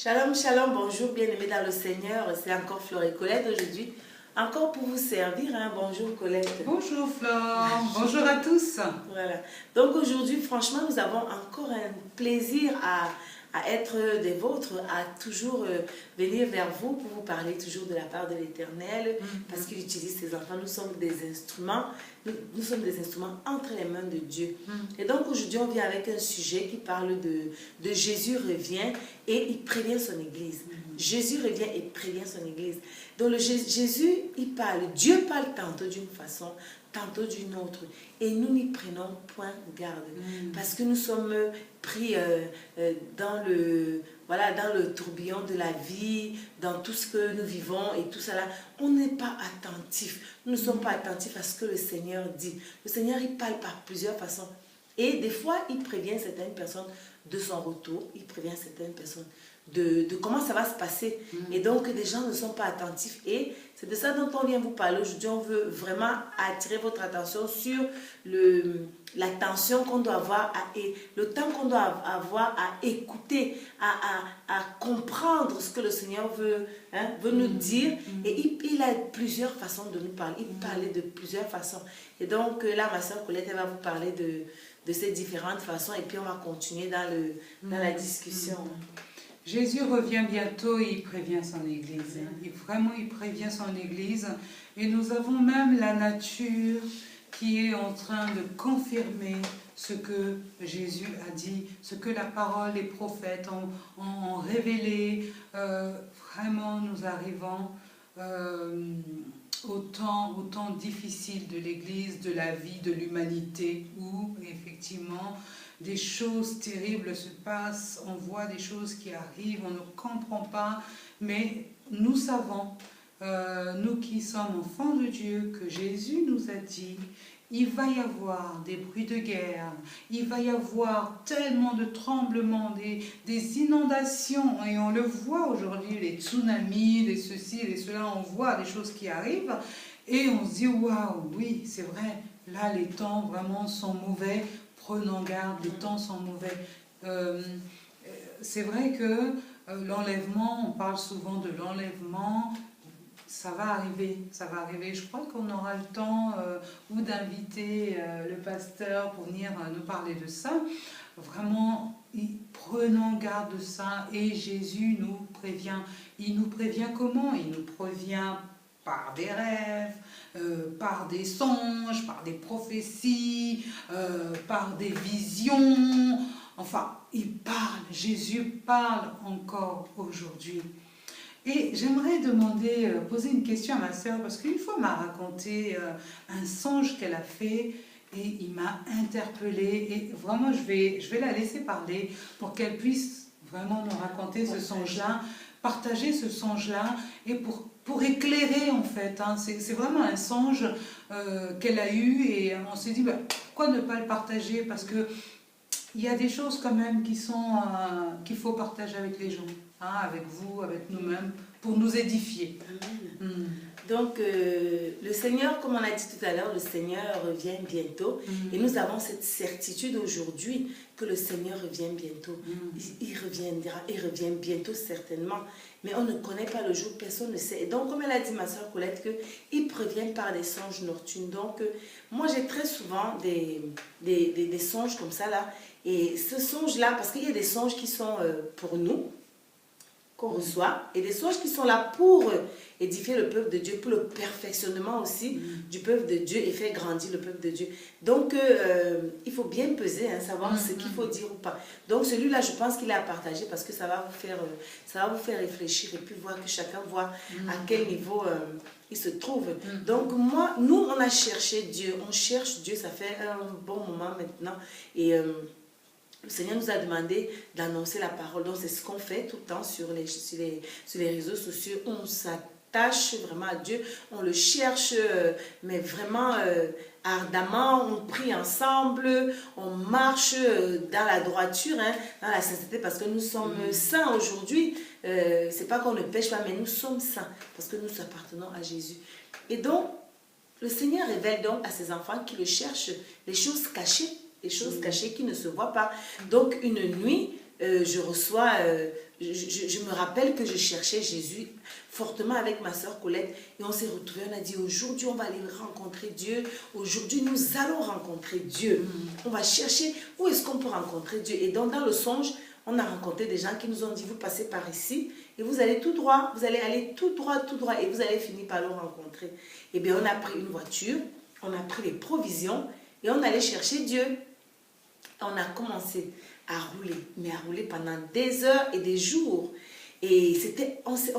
Shalom, shalom, bonjour, bien-aimés dans le Seigneur. C'est encore Flore et Colette aujourd'hui. Encore pour vous servir, hein. Bonjour Colette. Bonjour Flore, bonjour à tous. Voilà. Donc aujourd'hui, franchement, nous avons encore un plaisir à être des vôtres, à toujours venir vers vous pour vous parler toujours de la part de l'Éternel, parce qu'il utilise ses enfants. Nous sommes des instruments, nous sommes des instruments entre les mains de Dieu. Et donc aujourd'hui, on vient avec un sujet qui parle de Jésus revient et il prévient son Église. Jésus revient et prévient son Église. Donc Jésus, il parle, Dieu parle tantôt d'une façon, tantôt d'une autre. Et nous n'y prenons point garde. Parce que nous sommes pris dans le tourbillon de la vie, dans tout ce que nous vivons et tout cela. On n'est pas attentif. Nous ne sommes pas attentifs à ce que le Seigneur dit. Le Seigneur, il parle par plusieurs façons. Et des fois, il prévient certaines personnes de son retour. Il prévient certaines personnes de comment ça va se passer. Et donc, les gens ne sont pas attentifs. Et c'est de ça dont on vient vous parler aujourd'hui. On veut vraiment attirer votre attention sur l'attention qu'on doit avoir, le temps qu'on doit avoir à écouter, à comprendre ce que le Seigneur veut nous dire. Et il a plusieurs façons de nous parler. Il parlait de plusieurs façons. Et donc, là, ma soeur Colette, elle va vous parler de ces différentes façons. Et puis, on va continuer dans la discussion. Jésus revient bientôt et il prévient son Église. Il prévient son Église. Et nous avons même la nature qui est en train de confirmer ce que Jésus a dit, ce que la parole, les prophètes ont révélé. Vraiment, nous arrivons au temps difficile de l'Église, de la vie, de l'humanité, où effectivement des choses terribles se passent, on voit des choses qui arrivent, on ne comprend pas, mais nous savons, nous qui sommes enfants de Dieu, que Jésus nous a dit, il va y avoir des bruits de guerre, il va y avoir tellement de tremblements, des inondations, et on le voit aujourd'hui, les tsunamis, les ceci, les cela, on voit des choses qui arrivent, et on se dit, waouh, oui, c'est vrai, là les temps vraiment sont mauvais, prenons garde, les temps sont mauvais. C'est vrai que l'enlèvement, on parle souvent de l'enlèvement, ça va arriver. Je crois qu'on aura le temps ou d'inviter le pasteur pour venir nous parler de ça. Vraiment, prenons garde de ça et Jésus nous prévient. Il nous prévient comment? Il nous prévient par des rêves, par des songes, par des prophéties, par des visions. Enfin, il parle, Jésus parle encore aujourd'hui. Et j'aimerais poser une question à ma sœur, parce qu'une fois elle m'a raconté un songe qu'elle a fait, et il m'a interpellée, et vraiment je vais la laisser parler pour qu'elle puisse vraiment nous raconter ce songe-là, partager ce songe-là, et pour éclairer en fait, c'est vraiment un songe qu'elle a eu, et on s'est dit, pourquoi ne pas le partager, parce que il y a des choses quand même qu'il faut partager avec les gens, avec vous, avec nous-mêmes, pour nous édifier. Donc, le Seigneur, comme on a dit tout à l'heure, le Seigneur revient bientôt. Et nous avons cette certitude aujourd'hui que le Seigneur revient bientôt. Il reviendra, il revient bientôt certainement. Mais on ne connaît pas le jour, personne ne sait. Et donc, comme elle a dit ma soeur Colette, qu'il prévient par des songes nocturnes. Donc, moi, j'ai très souvent des songes comme ça, là. Et ce songe-là, parce qu'il y a des songes qui sont pour nous, qu'on reçoit, et des songes qui sont là pour édifier le peuple de Dieu, pour le perfectionnement aussi du peuple de Dieu et faire grandir le peuple de Dieu. Donc, il faut bien peser, savoir ce qu'il faut dire ou pas. Donc, celui-là, je pense qu'il est à partager parce que ça va vous faire réfléchir et puis voir que chacun voit à quel niveau il se trouve. Donc, nous, on a cherché Dieu. On cherche Dieu, ça fait un bon moment maintenant. Et le Seigneur nous a demandé d'annoncer la parole. Donc, c'est ce qu'on fait tout le temps sur les réseaux sociaux. On s'attache vraiment à Dieu. On le cherche, mais vraiment ardemment. On prie ensemble. On marche dans la droiture, dans la sainteté, parce que nous sommes saints aujourd'hui. C'est pas qu'on ne pêche pas, mais nous sommes saints, parce que nous appartenons à Jésus. Et donc, le Seigneur révèle donc à ses enfants qui le cherchent les choses cachées. Des choses cachées qui ne se voient pas. Donc, une nuit, je reçois, je me rappelle que je cherchais Jésus fortement avec ma soeur Colette et on s'est retrouvés, on a dit aujourd'hui on va aller rencontrer Dieu, aujourd'hui nous allons rencontrer Dieu. On va chercher où est-ce qu'on peut rencontrer Dieu. Et donc dans le songe, on a rencontré des gens qui nous ont dit vous passez par ici et vous allez tout droit, vous allez aller tout droit et vous allez finir par le rencontrer. Et bien on a pris une voiture, on a pris les provisions et on allait chercher Dieu. On a commencé à rouler, mais à rouler pendant des heures et des jours. Et on s'est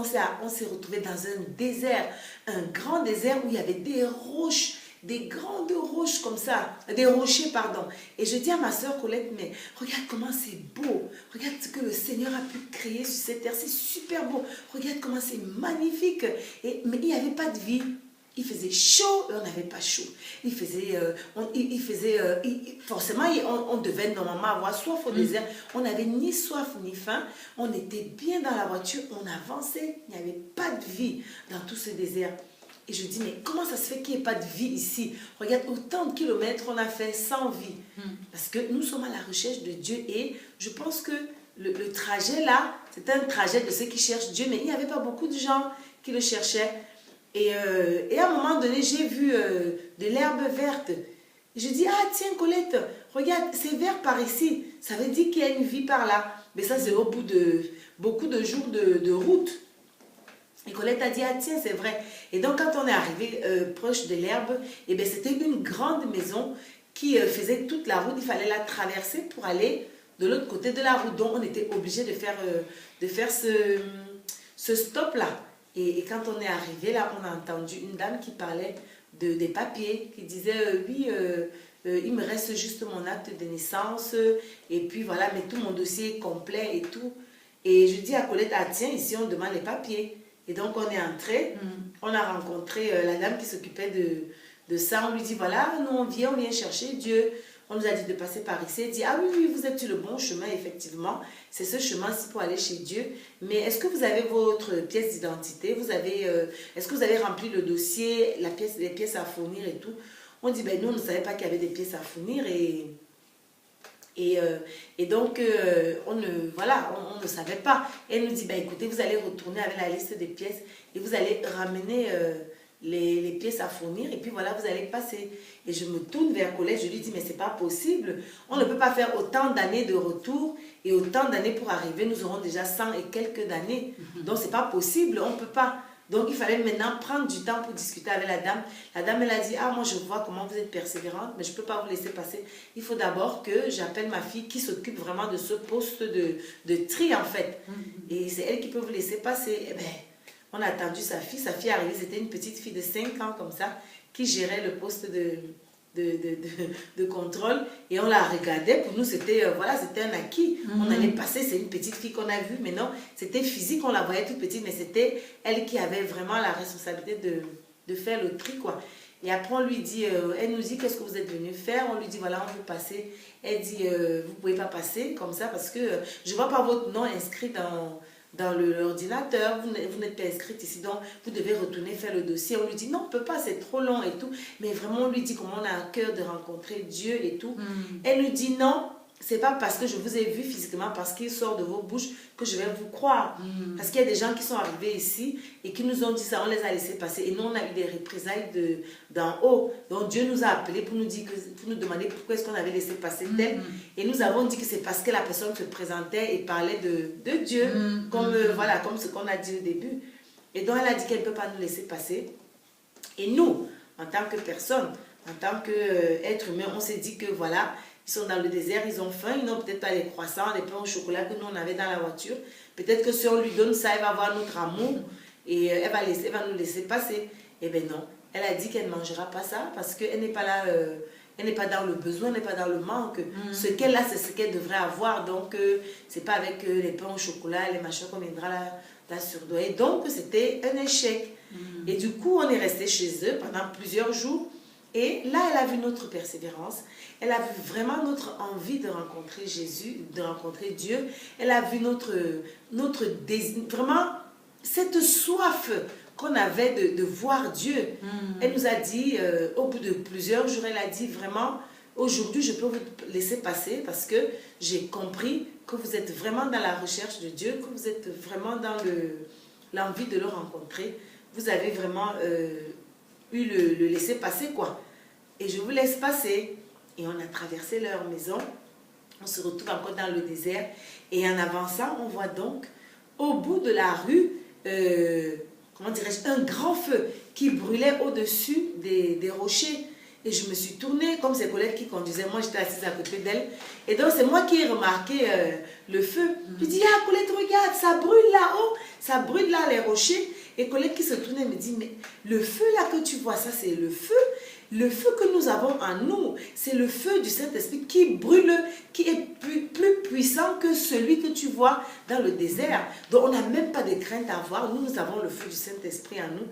retrouvés dans un désert, un grand désert où il y avait des roches, des grandes roches comme ça, des rochers, pardon. Et je dis à ma soeur Colette, mais regarde comment c'est beau, regarde ce que le Seigneur a pu créer sur cette terre, c'est super beau, regarde comment c'est magnifique. Mais il n'y avait pas de vie. Il faisait chaud et on n'avait pas chaud. Forcément, on devait normalement avoir soif au désert. On n'avait ni soif ni faim. On était bien dans la voiture, on avançait. Il n'y avait pas de vie dans tout ce désert. Et je dis, mais comment ça se fait qu'il n'y ait pas de vie ici? Regarde, autant de kilomètres on a fait sans vie. Parce que nous sommes à la recherche de Dieu et je pense que le trajet là, c'était un trajet de ceux qui cherchent Dieu, mais il n'y avait pas beaucoup de gens qui le cherchaient. Et à un moment donné, j'ai vu de l'herbe verte. Je dis, ah tiens Colette, regarde, c'est vert par ici. Ça veut dire qu'il y a une vie par là. Mais ça, c'est au bout de beaucoup de jours de route. Et Colette a dit, ah tiens, c'est vrai. Et donc, quand on est arrivé proche de l'herbe, eh bien, c'était une grande maison qui faisait toute la route. Il fallait la traverser pour aller de l'autre côté de la route. Donc, on était obligé de faire ce stop-là. Et quand on est arrivé là, on a entendu une dame qui parlait des papiers, qui disait oui, il me reste juste mon acte de naissance, et puis voilà, mais tout mon dossier est complet et tout. Et je dis à Colette, ah tiens, ici on demande les papiers. Et donc on est entré, on a rencontré la dame qui s'occupait de ça, on lui dit voilà, nous on vient chercher Dieu. On nous a dit de passer par ici. Elle dit, ah oui, vous êtes sur le bon chemin, effectivement. C'est ce chemin-ci pour aller chez Dieu. Mais est-ce que vous avez votre pièce d'identité? Est-ce que vous avez rempli le dossier, les pièces à fournir et tout? On dit, ben nous, on ne savait pas qu'il y avait des pièces à fournir. Et donc, on ne savait pas. Elle nous dit, ben écoutez, vous allez retourner avec la liste des pièces et vous allez ramener les pièces à fournir et puis voilà, vous allez passer. Et je me tourne vers Colette, je lui dis, mais c'est pas possible. On ne peut pas faire autant d'années de retour et autant d'années pour arriver. Nous aurons déjà 100 et quelques d'années. Donc, c'est pas possible, on ne peut pas. Donc, il fallait maintenant prendre du temps pour discuter avec la dame. La dame, elle a dit, ah, moi, je vois comment vous êtes persévérante, mais je ne peux pas vous laisser passer. Il faut d'abord que j'appelle ma fille qui s'occupe vraiment de ce poste de tri, en fait. Et c'est elle qui peut vous laisser passer. Eh bien, on a attendu sa fille est arrivée, c'était une petite fille de 5 ans comme ça, qui gérait le poste de contrôle. Et on la regardait, pour nous c'était un acquis. On allait passer, c'est une petite fille qu'on a vue, mais non, c'était physique, on la voyait toute petite, mais c'était elle qui avait vraiment la responsabilité de faire le tri, quoi. Et après on lui dit, elle nous dit, qu'est-ce que vous êtes venu faire? On lui dit, voilà, on veut passer. Elle dit, vous ne pouvez pas passer comme ça parce que je ne vois pas votre nom inscrit dans l'ordinateur, vous n'êtes pas inscrite ici, donc vous devez retourner faire le dossier. On lui dit non, on ne peut pas, c'est trop long et tout. Mais vraiment, on lui dit comment on a à cœur de rencontrer Dieu et tout. Elle lui dit non, c'est pas parce que je vous ai vu physiquement, parce qu'il sort de vos bouches que je vais vous croire. Parce qu'il y a des gens qui sont arrivés ici et qui nous ont dit ça, on les a laissés passer. Et nous, on a eu des représailles d'en haut. Donc Dieu nous a appelés pour nous demander pourquoi est-ce qu'on avait laissé passer tel. Et nous avons dit que c'est parce que la personne se présentait et parlait de Dieu, comme ce qu'on a dit au début. Et donc elle a dit qu'elle ne peut pas nous laisser passer. Et nous, en tant que personne, en tant qu'être humain, on s'est dit que voilà, ils sont dans le désert, ils ont faim, ils n'ont peut-être pas les croissants, les pains au chocolat que nous on avait dans la voiture. Peut-être que si on lui donne ça, elle va avoir notre amour et elle va nous laisser passer. Eh bien non, elle a dit qu'elle ne mangera pas ça parce qu'elle n'est pas là, elle n'est pas dans le besoin, elle n'est pas dans le manque. Ce qu'elle a, c'est ce qu'elle devrait avoir. Donc, c'est pas avec les pains au chocolat, les machins qu'on viendra la surdoyer. Donc, c'était un échec. Et du coup, on est resté chez eux pendant plusieurs jours. Et là, elle a vu notre persévérance. Elle a vu vraiment notre envie de rencontrer Jésus, de rencontrer Dieu. Elle a vu notre désir, vraiment cette soif qu'on avait de voir Dieu. Elle nous a dit, au bout de plusieurs jours, elle a dit vraiment, aujourd'hui, je peux vous laisser passer parce que j'ai compris que vous êtes vraiment dans la recherche de Dieu, que vous êtes vraiment dans l'envie de le rencontrer, vous avez vraiment eu le laisser-passer, quoi. Et je vous laisse passer. Et on a traversé leur maison. On se retrouve encore dans le désert. Et en avançant, on voit donc, au bout de la rue, comment dirais-je, un grand feu qui brûlait au-dessus des rochers. Et je me suis tournée, comme c'est Colette qui conduisait, moi j'étais assise à côté d'elle. Et donc c'est moi qui ai remarqué le feu. Je dis, ah Colette, regarde, ça brûle là-haut, ça brûle là les rochers. Et Colette qui se tournait me dit, mais le feu là que tu vois, ça c'est le feu. Le feu que nous avons en nous, c'est le feu du Saint-Esprit qui brûle, qui est plus puissant que celui que tu vois dans le désert. Donc on n'a même pas de crainte à avoir. Nous avons le feu du Saint-Esprit en nous.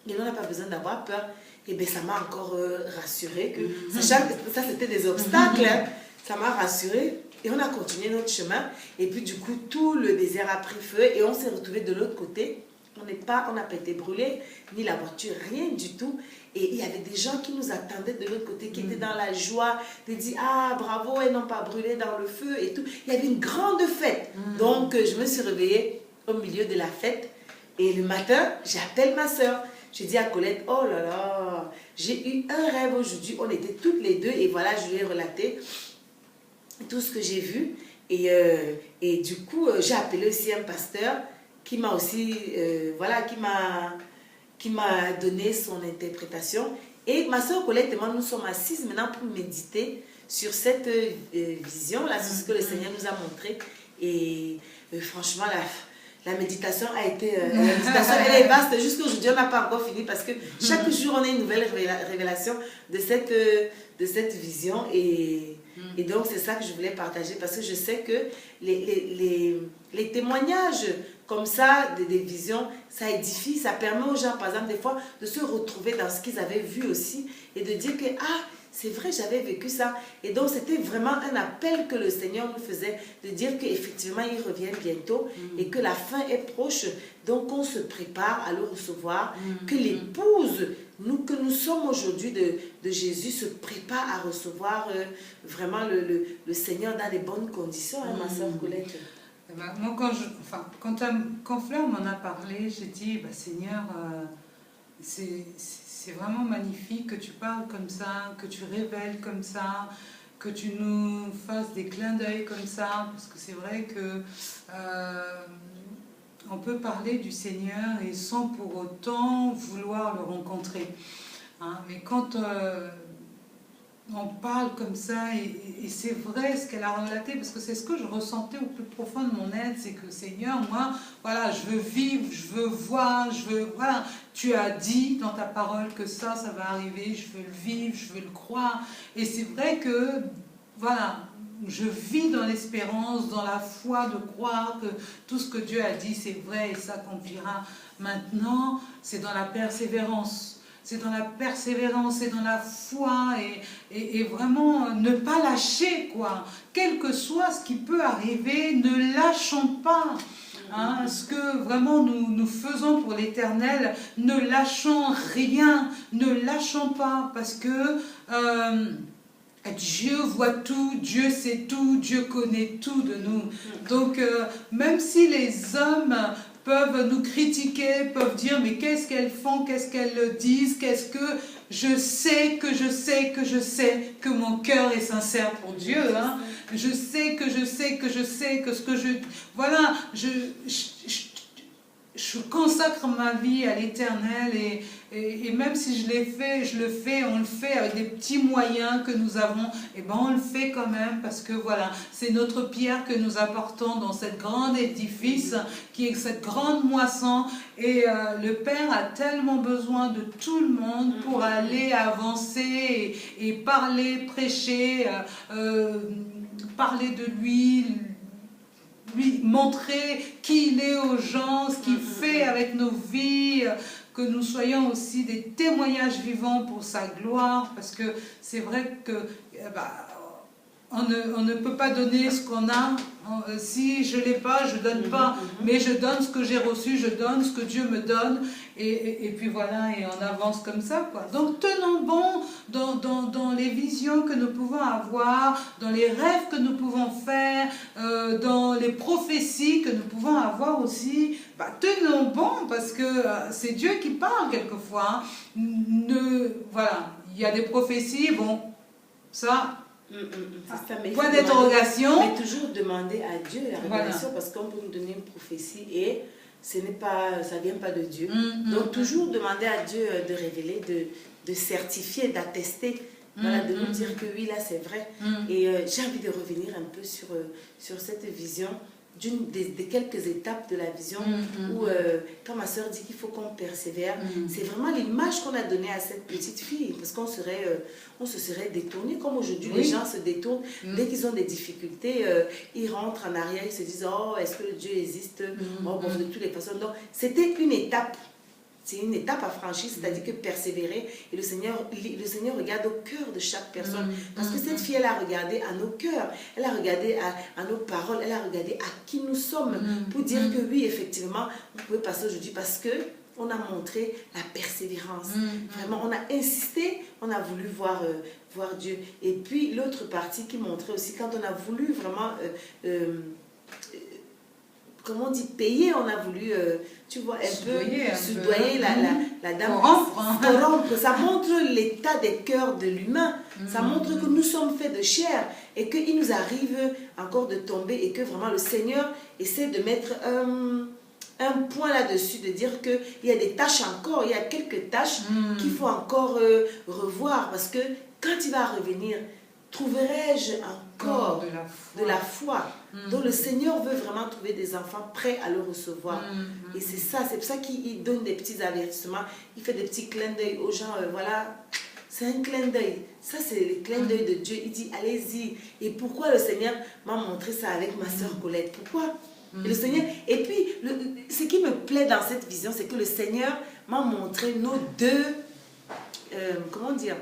Et on n'a pas besoin d'avoir peur. Et bien ça m'a encore rassurée que, sachant que ça c'était des obstacles, hein, ça m'a rassurée. Et on a continué notre chemin. Et puis du coup, tout le désert a pris feu et on s'est retrouvé de l'autre côté. On n'a pas été brûlés, ni la voiture, rien du tout. Et il y avait des gens qui nous attendaient de l'autre côté, qui étaient dans la joie, de dire, ah bravo, elles n'ont pas brûlé dans le feu et tout. Il y avait une grande fête. Donc je me suis réveillée au milieu de la fête. Et le matin, j'appelle ma soeur. Je dis à Colette, oh là là, j'ai eu un rêve aujourd'hui. On était toutes les deux et voilà, je lui ai relaté tout ce que j'ai vu. Et du coup, j'ai appelé aussi un pasteur qui m'a aussi, voilà, qui m'a donné son interprétation. Et ma soeur Colette et moi, nous sommes assises maintenant pour méditer sur cette vision-là, sur ce que le Seigneur nous a montré. Et franchement, la méditation a été... la méditation, elle est vaste. Jusqu'à aujourd'hui, on n'a pas encore fini parce que chaque jour, on a une nouvelle révélation de cette vision. Et donc, c'est ça que je voulais partager parce que je sais que les témoignages comme ça, des visions, ça édifie, ça permet aux gens, par exemple, des fois, de se retrouver dans ce qu'ils avaient vu aussi et de dire que, ah, c'est vrai, j'avais vécu ça. Et donc, c'était vraiment un appel que le Seigneur nous faisait de dire qu'effectivement, il revient bientôt et que la fin est proche. Donc, on se prépare à le recevoir, que l'épouse, que nous sommes aujourd'hui de Jésus, se prépare à recevoir vraiment le Seigneur dans les bonnes conditions, hein, ma soeur Colette. Moi, quand Fleur m'en a parlé, j'ai dit, bah, Seigneur, c'est vraiment magnifique que tu parles comme ça, que tu révèles comme ça, que tu nous fasses des clins d'œil comme ça, parce que c'est vrai que on peut parler du Seigneur et sans pour autant vouloir le rencontrer. Hein, mais quand on parle comme ça, et c'est vrai ce qu'elle a relaté, parce que c'est ce que je ressentais au plus profond de mon être, c'est que Seigneur, moi, voilà, je veux vivre, je veux voir, voilà, tu as dit dans ta parole que ça va arriver, je veux le vivre, je veux le croire, et c'est vrai que, voilà, je vis dans l'espérance, dans la foi de croire que tout ce que Dieu a dit, c'est vrai et s'accomplira. Maintenant, c'est dans la persévérance. C'est dans la persévérance et dans la foi et vraiment ne pas lâcher, quoi. Quel que soit ce qui peut arriver, ne lâchons pas. Hein, ce que vraiment nous faisons pour l'Éternel, ne lâchons rien, ne lâchons pas, parce que Dieu voit tout, Dieu sait tout, Dieu connaît tout de nous. Donc même si les hommes peuvent nous critiquer, peuvent dire mais qu'est-ce qu'elles font, qu'est-ce qu'elles disent, qu'est-ce que je sais que mon cœur est sincère pour Dieu, hein. Je sais que ce que je... Voilà, je consacre ma vie à l'Éternel et même si je le fais, on le fait avec des petits moyens que nous avons, et ben on le fait quand même parce que voilà, c'est notre pierre que nous apportons dans cette grande édifice qui est cette grande moisson et le Père a tellement besoin de tout le monde pour aller avancer et parler, prêcher, parler de lui montrer qui il est aux gens, ce qu'il fait avec nos vies, que nous soyons aussi des témoignages vivants pour sa gloire, parce que c'est vrai que on ne peut pas donner ce qu'on a. Si je ne l'ai pas, je ne donne pas. Mais je donne ce que j'ai reçu, je donne ce que Dieu me donne. Et puis voilà, et on avance comme ça, quoi. Donc tenons bon dans les visions que nous pouvons avoir, dans les rêves que nous pouvons faire, dans les prophéties que nous pouvons avoir aussi. Tenons bon, parce que c'est Dieu qui parle quelquefois. Voilà, il y a des prophéties, bon, ça... point d'interrogation. Mais toujours demander à Dieu la révélation, parce qu'on peut nous donner une prophétie et ça ne vient pas de Dieu. Donc toujours demander à Dieu de révéler, de certifier, d'attester, voilà, de nous dire que oui, là c'est vrai. Et j'ai envie de revenir un peu sur cette vision, des quelques étapes de la vision où, quand ma soeur dit qu'il faut qu'on persévère, c'est vraiment l'image qu'on a donnée à cette petite fille, parce qu'on se serait détourné, comme aujourd'hui les gens se détournent, dès qu'ils ont des difficultés, ils rentrent en arrière, ils se disent, oh, est-ce que Dieu existe? Bon, de toutes les façons. Donc, c'était une étape. C'est une étape à franchir, c'est-à-dire que persévérer. Et le Seigneur regarde au cœur de chaque personne. Parce que cette fille, elle a regardé à nos cœurs, elle a regardé à nos paroles, elle a regardé à qui nous sommes pour dire que oui, effectivement, vous pouvez passer aujourd'hui parce que on a montré la persévérance. Vraiment, on a insisté, on a voulu voir Dieu. Et puis, l'autre partie qui montrait aussi, quand on a voulu vraiment... comment on dit, payer, on a voulu, tu vois, soudoyer la dame. Corrompre. Ça montre l'état des cœurs de l'humain. Ça montre que nous sommes faits de chair et qu'il nous arrive encore de tomber et que vraiment le Seigneur essaie de mettre un point là-dessus, de dire qu'il y a des tâches encore, il y a quelques tâches qu'il faut encore revoir, parce que quand il va revenir, trouverai-je encore de la foi. Donc le Seigneur veut vraiment trouver des enfants prêts à le recevoir. Et c'est pour ça qu'il donne des petits avertissements, il fait des petits clins d'œil aux gens, voilà, c'est un clin d'œil. Ça, c'est le clin d'œil de Dieu. Il dit, allez-y. Et pourquoi le Seigneur m'a montré ça avec ma soeur Colette? Pourquoi? Et le Seigneur, et puis, ce qui me plaît dans cette vision, c'est que le Seigneur m'a montré nos deux, comment dire,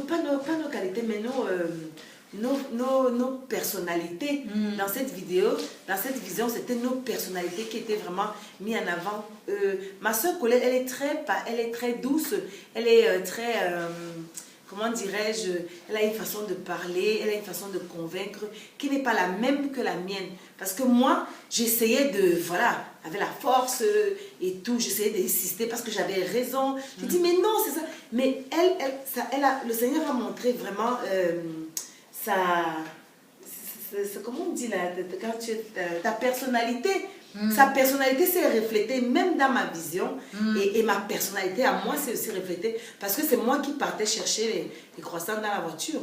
pas nos qualités, mais nos personnalités. Dans cette vidéo, dans cette vision, c'était nos personnalités qui étaient vraiment mises en avant. Ma soeur Colette, elle est très douce, elle est très... comment dirais-je, elle a une façon de parler, elle a une façon de convaincre qui n'est pas la même que la mienne. Parce que moi, j'essayais voilà, avec la force et tout, j'essayais d'insister parce que j'avais raison. Je dis, mais non, c'est ça. Mais le Seigneur a montré vraiment comment on dit là, quand ta personnalité. Sa personnalité s'est reflétée même dans ma vision et ma personnalité à moi s'est aussi reflétée parce que c'est moi qui partais chercher les croissants dans la voiture.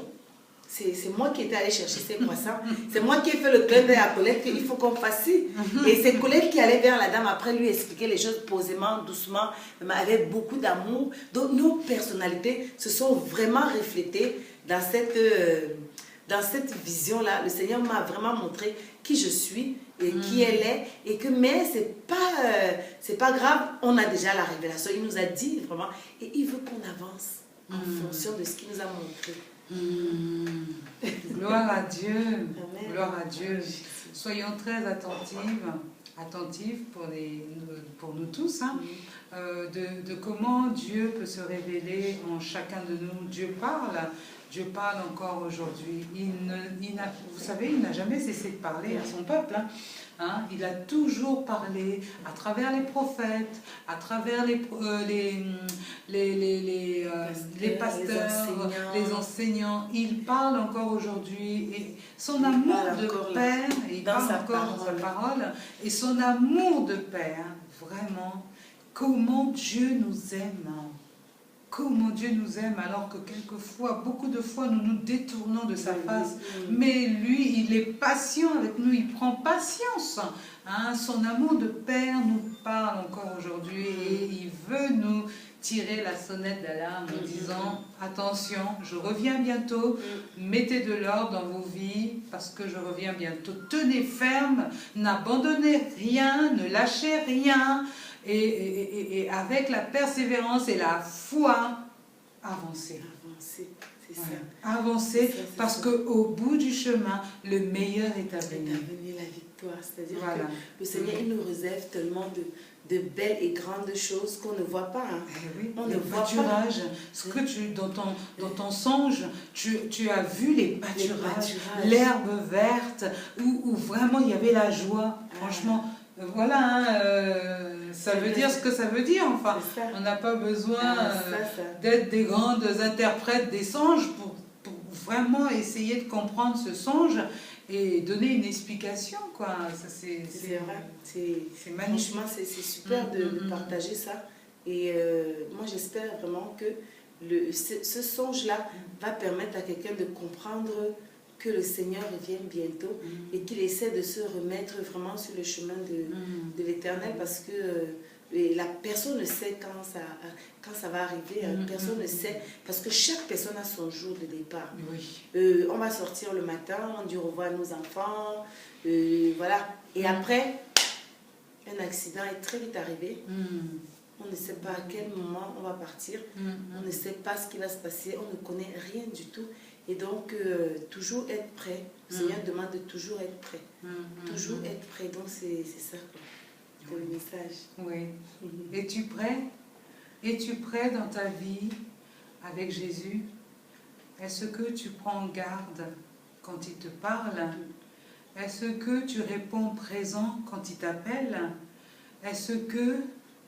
C'est moi qui étais allée chercher ces croissants. C'est moi qui ai fait le clin d'œil à Colette qu'il faut qu'on fasse ci. Et c'est Colette qui allait vers la dame après lui expliquer les choses posément, doucement, mais avec beaucoup d'amour. Donc nos personnalités se sont vraiment reflétées dans cette vision-là. Le Seigneur m'a vraiment montré qui je suis et qui elle est, et que mais c'est pas grave, on a déjà la révélation, il nous a dit vraiment, et il veut qu'on avance en fonction de ce qu'il nous a montré. Gloire à Dieu. Amen. Gloire à Dieu. Soyons très attentifs pour nous tous, hein, de comment Dieu peut se révéler en chacun de nous. Dieu parle encore aujourd'hui. Vous savez, il n'a jamais cessé de parler à son peuple. Hein. Il a toujours parlé à travers les prophètes, à travers les pasteurs, les enseignants. Il parle encore aujourd'hui. Et son amour de Père, il parle encore dans sa parole. Et son amour de Père, vraiment, comment Dieu nous aime. Comment Dieu nous aime alors que quelquefois, beaucoup de fois, nous nous détournons de sa face. Mais lui, il est patient avec nous, il prend patience. Hein? Son amour de Père nous parle encore aujourd'hui et il veut nous tirer la sonnette d'alarme en disant « Attention, je reviens bientôt, mettez de l'ordre dans vos vies parce que je reviens bientôt. Tenez ferme, n'abandonnez rien, ne lâchez rien. » Et avec la persévérance et la foi, avancer. C'est C'est ça. Avancer, C'est ça, parce ça. qu'au bout du chemin, le meilleur est à venir. La victoire. C'est-à-dire Voilà. que le Seigneur, il nous réserve tellement de belles et grandes choses qu'on ne voit pas. Hein. Oui, On le ne voit pâturage, ce que dans ton songe, tu as vu les pâturages, l'herbe verte, où vraiment il y avait la joie. Franchement, voilà, ça veut dire ce que ça veut dire. Enfin, on n'a pas besoin d'être des grandes interprètes des songes pour vraiment essayer de comprendre ce songe et donner une explication, quoi. C'est vrai, c'est magnifique. Franchement, c'est super de partager ça. Et moi, j'espère vraiment que ce songe-là va permettre à quelqu'un de comprendre que le Seigneur revient bientôt et qu'il essaie de se remettre vraiment sur le chemin de l'Éternel, parce que la personne ne sait quand ça va arriver, personne ne sait, parce que chaque personne a son jour de départ. Oui. On va sortir le matin, on dit au revoir à nos enfants, voilà. Et après, un accident est très vite arrivé. On ne sait pas à quel moment on va partir, on ne sait pas ce qui va se passer, on ne connaît rien du tout. Et donc, toujours être prêt. Le Seigneur demande de toujours être prêt. Toujours être prêt. Donc, c'est ça, quoi. C'est le message. Oui. Es-tu prêt? Es-tu prêt dans ta vie avec Jésus? Est-ce que tu prends garde quand il te parle? Est-ce que tu réponds présent quand il t'appelle? Est-ce que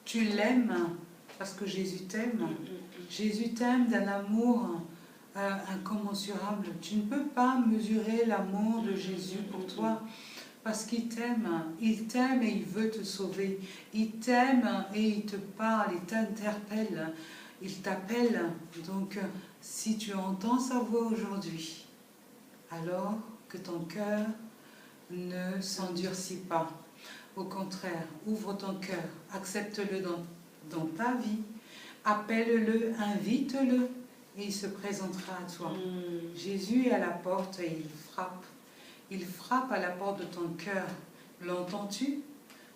tu l'aimes parce que Jésus t'aime? Jésus t'aime d'un amour incommensurable. Tu ne peux pas mesurer l'amour de Jésus pour toi, parce qu'il t'aime et il veut te sauver. Il t'aime et il te parle, il t'interpelle, il t'appelle. Donc, si tu entends sa voix aujourd'hui, alors que ton cœur ne s'endurcit pas. Au contraire, ouvre ton cœur, accepte-le dans ta vie, appelle-le, invite-le, et il se présentera à toi. Jésus est à la porte et il frappe. Il frappe à la porte de ton cœur. L'entends-tu?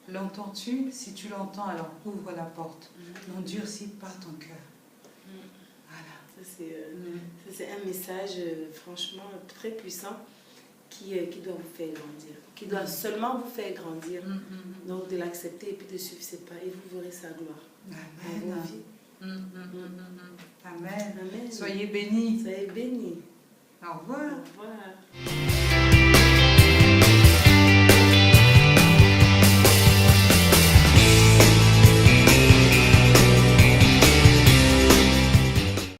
L'entends-tu? Si tu l'entends, alors ouvre la porte. N'endurcis pas ton cœur. Voilà. C'est un message franchement très puissant qui doit vous faire grandir. Qui doit seulement vous faire grandir. Donc de l'accepter et puis de suivre ses pas. Et vous verrez sa gloire. Amen. Amen. Amen. Soyez bénis. Soyez bénis. Au revoir. Au revoir.